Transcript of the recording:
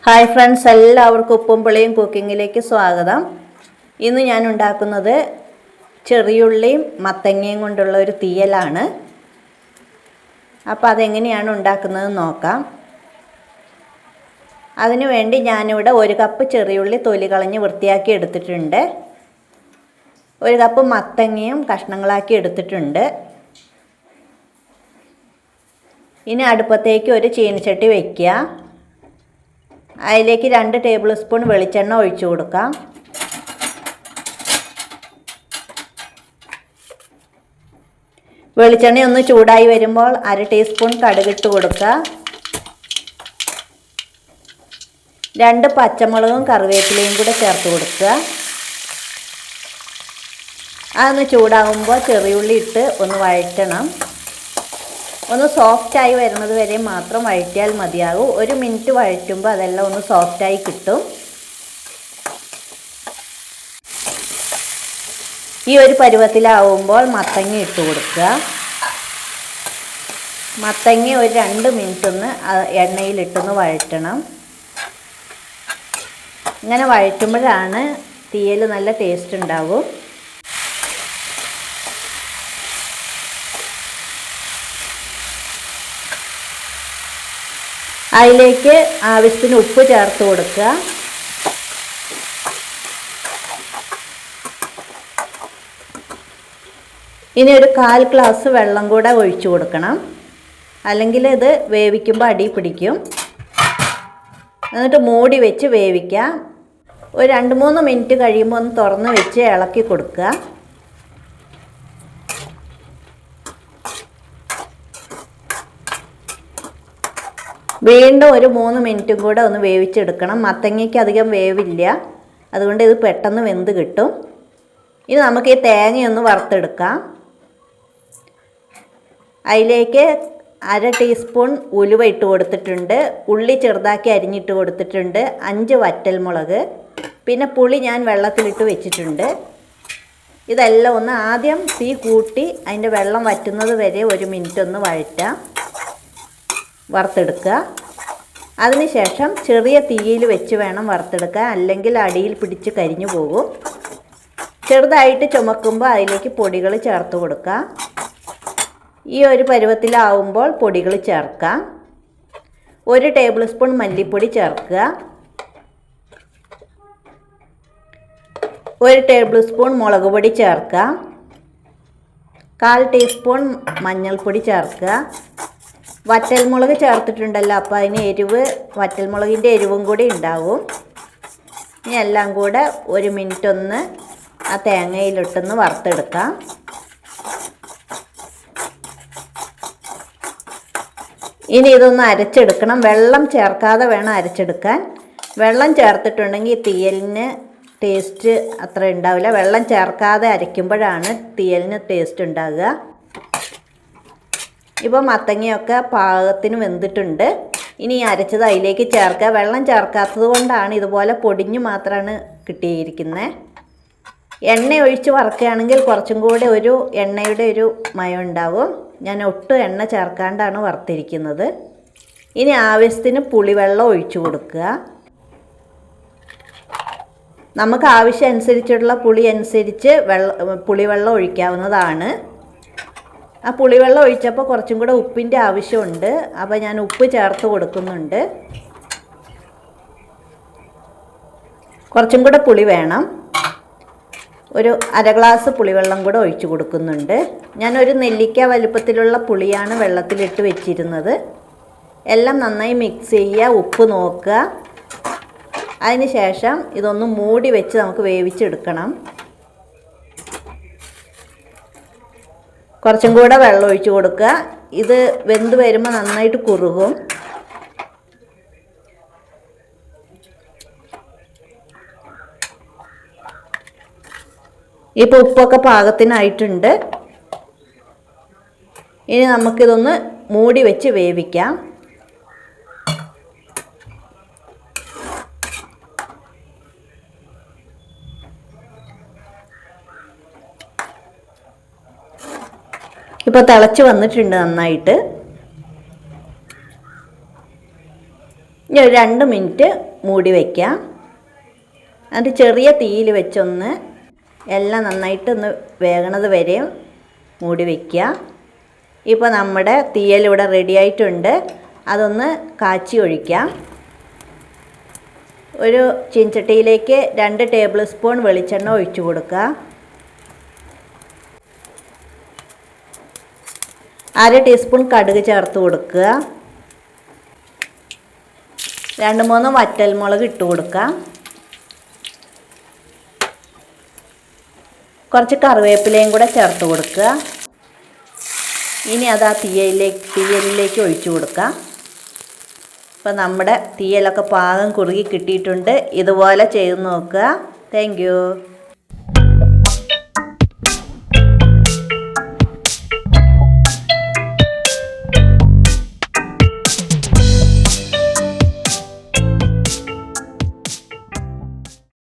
Hi friends, എല്ലാവർക്കും ഉപ്പും പുളിയും കുക്കിങ്ങിലേക്ക് സ്വാഗതം. ഇന്ന് ഞാൻ ഉണ്ടാക്കുന്നത് ചെറിയുള്ളിയും മത്തങ്ങയും കൊണ്ടുള്ള ഒരു തീയലാണ്. അപ്പോൾ അതെങ്ങനെയാണ് ഉണ്ടാക്കുന്നത് നോക്കാം. അതിനു വേണ്ടി ഞാനിവിടെ 1 കപ്പ് ചെറിയുള്ളി തൊലി കളഞ്ഞ് വൃത്തിയാക്കി എടുത്തിട്ടുണ്ട്. 1 കപ്പ് മത്തങ്ങയും കഷ്ണങ്ങളാക്കി എടുത്തിട്ടുണ്ട്. ഇനി അടുപ്പത്തേക്ക് ഒരു ചീനച്ചട്ടി വയ്ക്കുക. അതിലേക്ക് 2 ടേബിൾ സ്പൂൺ വെളിച്ചെണ്ണ ഒഴിച്ചു കൊടുക്കാം. വെളിച്ചെണ്ണ ഒന്ന് ചൂടായി വരുമ്പോൾ 1/2 ടീസ്പൂൺ കടുകിട്ട് കൊടുക്കുക. 2 പച്ചമുളകും കറിവേപ്പിലയും കൂടെ ചേർത്ത് കൊടുക്കുക. അതൊന്ന് ചൂടാകുമ്പോൾ ചെറിയുള്ളി ഇട്ട് ഒന്ന് വഴറ്റണം. ഒന്ന് സോഫ്റ്റായി വരുന്നത് വരെ മാത്രം വഴറ്റിയാൽ മതിയാകും. 1 മിനിറ്റ് വഴറ്റുമ്പോൾ അതെല്ലാം ഒന്ന് സോഫ്റ്റായി കിട്ടും. ഈ ഒരു പരുവത്തിലാവുമ്പോൾ മത്തങ്ങ ഇട്ട് കൊടുക്കുക. മത്തങ്ങ ഒരു 2 മിനിറ്റ് ഒന്ന് എണ്ണയിലിട്ടൊന്ന് വഴറ്റണം. ഇങ്ങനെ വഴറ്റുമ്പോഴാണ് തീയൽ നല്ല ടേസ്റ്റ് ഉണ്ടാവും. അതിലേക്ക് ആവശ്യത്തിന് ഉപ്പ് ചേർത്ത് കൊടുക്കുക. ഇനി ഒരു 1/4 ഗ്ലാസ് വെള്ളം കൂടെ ഒഴിച്ചു കൊടുക്കണം. അല്ലെങ്കിൽ ഇത് വേവിക്കുമ്പോൾ അടി പിടിക്കും. എന്നിട്ട് മൂടി വെച്ച് വേവിക്കാം. ഒരു 2-3 മിനിറ്റ് കഴിയുമ്പോൾ ഒന്ന് തുറന്ന് വെച്ച് ഇളക്കി കൊടുക്കുക. വീണ്ടും ഒരു 3 മിനിറ്റും കൂടെ ഒന്ന് വേവിച്ചെടുക്കണം. മത്തങ്ങയ്ക്ക് അധികം വേവില്ല, അതുകൊണ്ട് ഇത് പെട്ടെന്ന് വെന്ത് കിട്ടും. ഇനി നമുക്ക് ഈ തേങ്ങയൊന്ന് വറുത്തെടുക്കാം. അതിലേക്ക് 1/2 ടീസ്പൂൺ ഉലുവ ഇട്ട് കൊടുത്തിട്ടുണ്ട്. ഉള്ളി ചെറുതാക്കി അരിഞ്ഞിട്ട് കൊടുത്തിട്ടുണ്ട്. 5 വറ്റൽമുളക്, പിന്നെ പുളി ഞാൻ വെള്ളത്തിലിട്ട് വെച്ചിട്ടുണ്ട്. ഇതെല്ലാം ഒന്ന് ആദ്യം തീ കൂട്ടി അതിൻ്റെ വെള്ളം വറ്റുന്നത് വരെ 1 മിനിറ്റ് ഒന്ന് വറുത്തെടുക്കുക. അതിനുശേഷം ചെറിയ തീയിൽ വെച്ച് വേണം വറുത്തെടുക്കാൻ, അല്ലെങ്കിൽ അടിയിൽ പിടിച്ച് കരിഞ്ഞു പോകും. ചെറുതായിട്ട് ചുമക്കുമ്പോൾ അതിലേക്ക് പൊടികൾ ചേർത്ത് കൊടുക്കുക. ഈ ഒരു പരുവത്തിലാവുമ്പോൾ പൊടികൾ ചേർക്കാം. 1 ടേബിൾ സ്പൂൺ മല്ലിപ്പൊടി ചേർക്കുക. 1 ടേബിൾ സ്പൂൺ മുളക് പൊടി ചേർക്കുക. 1/4 ടീസ്പൂൺ മഞ്ഞൾപ്പൊടി ചേർക്കുക. വറ്റൽമുളക് ചേർത്തിട്ടുണ്ടല്ലോ, അപ്പോൾ അതിന് വറ്റൽമുളകിൻ്റെ എരിവും കൂടി ഉണ്ടാവും. ഇനി എല്ലാം കൂടെ 1 മിനിറ്റ് ഒന്ന് ആ തേങ്ങയിലിട്ടൊന്ന് വറുത്തെടുക്കാം. ഇനി ഇതൊന്ന് അരച്ചെടുക്കണം. വെള്ളം ചേർക്കാതെ വേണം അരച്ചെടുക്കാൻ. വെള്ളം ചേർത്തിട്ടുണ്ടെങ്കിൽ തീയലിന് ടേസ്റ്റ് അത്ര ഉണ്ടാവില്ല. വെള്ളം ചേർക്കാതെ അരയ്ക്കുമ്പോഴാണ് തീയലിന് ടേസ്റ്റ് ഉണ്ടാകുക. ഇപ്പോൾ മത്തങ്ങയൊക്കെ പാകത്തിന് വെന്തിട്ടുണ്ട്. ഇനി അരച്ചത് അതിലേക്ക് ചേർക്കുക. വെള്ളം ചേർക്കാത്തത് കൊണ്ടാണ് ഇതുപോലെ പൊടിഞ്ഞ് മാത്രമാണ് കിട്ടിയിരിക്കുന്നത്. എണ്ണ ഒഴിച്ച് വറുക്കുകയാണെങ്കിൽ കുറച്ചും കൂടെ ഒരു എണ്ണയുടെ ഒരു മയം ഉണ്ടാവും. ഞാൻ ഒട്ടും എണ്ണ ചേർക്കാണ്ടാണ് വറുത്തിരിക്കുന്നത്. ഇനി ആവശ്യത്തിന് പുളിവെള്ളം ഒഴിച്ചു കൊടുക്കുക. നമുക്ക് ആവശ്യം അനുസരിച്ചുള്ള പുളി അനുസരിച്ച് പുളിവെള്ളം ഒഴിക്കാവുന്നതാണ്. ആ പുളിവെള്ളം ഒഴിച്ചപ്പോൾ കുറച്ചും കൂടെ ഉപ്പിൻ്റെ ആവശ്യമുണ്ട്. അപ്പോൾ ഞാൻ ഉപ്പ് ചേർത്ത് കൊടുക്കുന്നുണ്ട്. കുറച്ചും കൂടെ പുളി വേണം. ഒരു 1/2 ഗ്ലാസ് പുളിവെള്ളം കൂടെ ഒഴിച്ചു കൊടുക്കുന്നുണ്ട്. ഞാനൊരു നെല്ലിക്ക വലുപ്പത്തിലുള്ള പുളിയാണ് വെള്ളത്തിലിട്ട് വെച്ചിരുന്നത്. എല്ലാം നന്നായി മിക്സ് ചെയ്യുക, ഉപ്പ് നോക്കുക. അതിന് ശേഷം ഇതൊന്ന് മൂടി വെച്ച് നമുക്ക് വേവിച്ചെടുക്കണം. കുറച്ചും കൂടെ വെള്ളം ഒഴിച്ച് കൊടുക്കുക. ഇത് വെന്ത് വരുമ്പോൾ നന്നായിട്ട് കുറുകും. ഇപ്പോൾ ഉപ്പൊക്കെ പാകത്തിനായിട്ടുണ്ട്. ഇനി നമുക്കിതൊന്ന് മൂടി വെച്ച് വേവിക്കാം. ഇപ്പോൾ തിളച്ച് വന്നിട്ടുണ്ട് നന്നായിട്ട്. ഇനി ഒരു 2 മിനിറ്റ് മൂടി വയ്ക്കാം. എന്നിട്ട് ചെറിയ തീയിൽ വെച്ചൊന്ന് എല്ലാം നന്നായിട്ടൊന്ന് വേകണത് വരെയും മൂടി വയ്ക്കുക. ഇപ്പോൾ നമ്മുടെ തീയലിവിടെ റെഡി ആയിട്ടുണ്ട്. അതൊന്ന് കാച്ചി ഒഴിക്കാം. ഒരു ചീനച്ചട്ടിയിലേക്ക് 2 ടേബിൾ സ്പൂൺ വെളിച്ചെണ്ണ ഒഴിച്ചു കൊടുക്കുക. 1/2 ടീസ്പൂൺ കടുക് ചേർത്ത് കൊടുക്കുക. 2-3 വറ്റൽമുളക് ഇട്ട് കൊടുക്കാം. കുറച്ച് കറിവേപ്പിലയും കൂടെ ചേർത്ത് കൊടുക്കുക. ഇനി അത് ആ തീയലിലേക്ക് ഒഴിച്ചു കൊടുക്കാം. അപ്പോൾ നമ്മുടെ തീയലൊക്കെ പാകം കുറുകി കിട്ടിയിട്ടുണ്ട്. ഇതുപോലെ ചെയ്ത് നോക്കുക. Thank you.